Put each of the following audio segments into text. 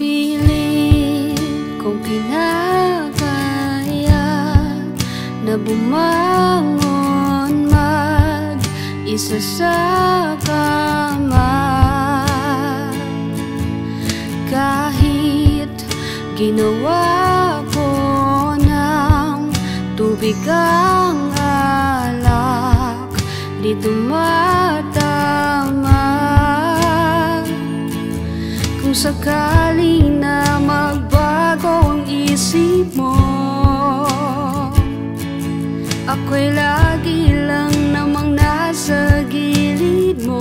Pilit kong kinakaya na bumangon mag-isa sa kama. Kahit ginawa ko ng tubig ang alak, di tumatama. Kung sakaling na magbago ang isip mo, ako'y lagi lang namang nasa gilid mo.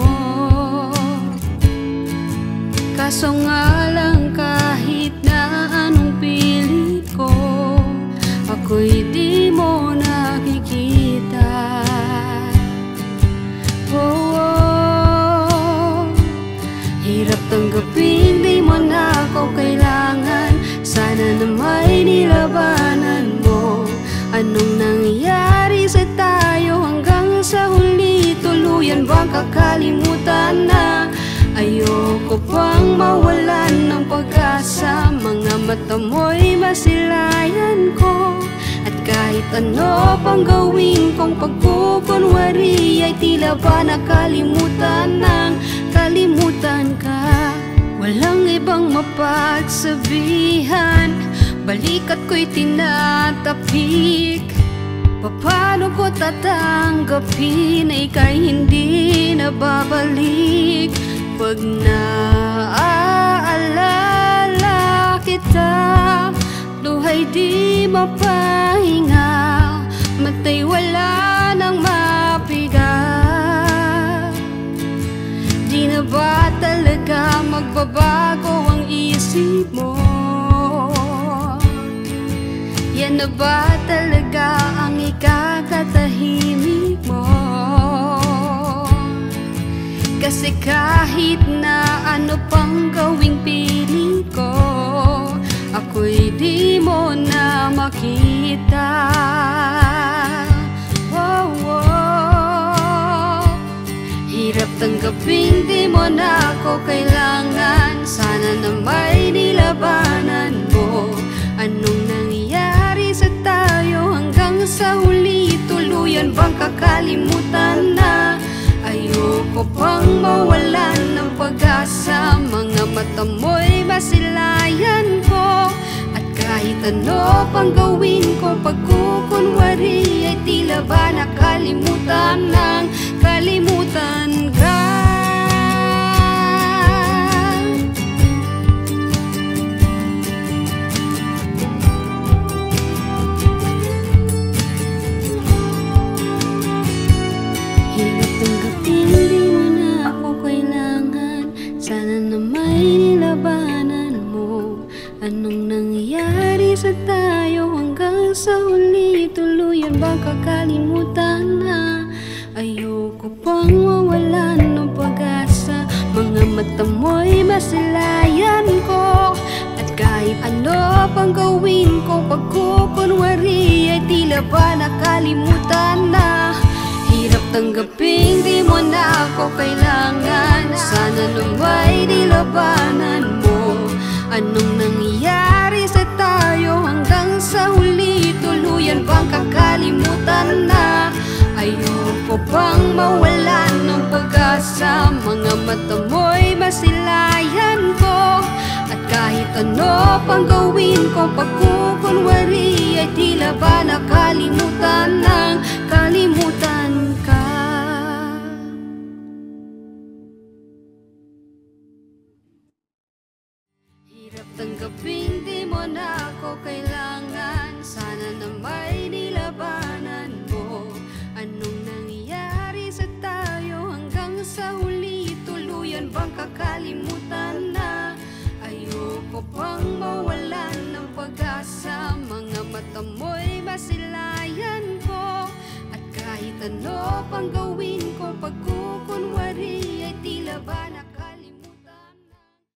Kaso nga lang kahit na anong pilit ko, ako'y di mo nakikita. Hirap tanggapin, di mo na ako kailangan. Sana na may nilabanan mo. Anong nangyari sa tayo hanggang sa huli? Tuluyan bang kakalimutan na? Ayoko pang mawalan ng pag-asa. Mga mata mo'y masilayan ko. At kahit ano pang gawin kong pagkukunwari, ay tila ba nakalimutan ng kalimutan ka. Walang ibang mapagsabihan, balikat ko'y tinatapik. Paano ko tatanggapin na ika'y hindi na babalik? Pag naaalala kita, luhay di mapahinga, matay wala nang mapiga. Di na ba talaga magbabago ang isip mo? Yan na ba talaga ang ikakatahimik mo? Kasi kahit na ano pang gawing pili ko, ako'y di mo na makita. Hirap tanggapin, di mo na ako kailangan. Sana na may nilabanan mo. Anong nangyari sa tayo hanggang sa huli? Tuluyan bang kakalimutan na? Ayoko pang mawalan ng pag-asa. Mga mata mo'y masilayan ko. At kahit ano pang gawin ko pagkukunwari, ay tila ba nakalimutan ng kalimutan ka. Hirap tanggapin, di mo na ako kailangan. Sana na may nilabanan mo. Anong nangyari sa tayo hanggang sa huli? Tuluyan ba kakalimutan na? Ayoko pang mawalan ng pag-asa. Mga mata mo'y masilayan ko. At kahit ano pang gawin ko pagkukunwari, ay tila ba nakalimutan na? Hirap tanggapin, di mo na ako kailangan. Sana na may nilabanan mo. Anong nangyari sa tayo hanggang sa huli? Tuluyan bang kakalimutan na? Ayoko pang mawalan ng pag-asa. Mga mata mo'y masilayan ko. At kahit ano pang gawin ko pagkukunwari, ay tila ba nakalimutan ng kalimutan ka. Hirap tanggapin, di mo na ako kailangan. Sana na may nilabanan mo. Anong nangyari sa tayo hanggang sa huli? Tuluyan bang kakalimutan na? Ayoko pang mawalan ng pag-asa. Mga mata mo'y masilayan ko. At kahit ano pang gawin ko pagkukunwari, ay tila ba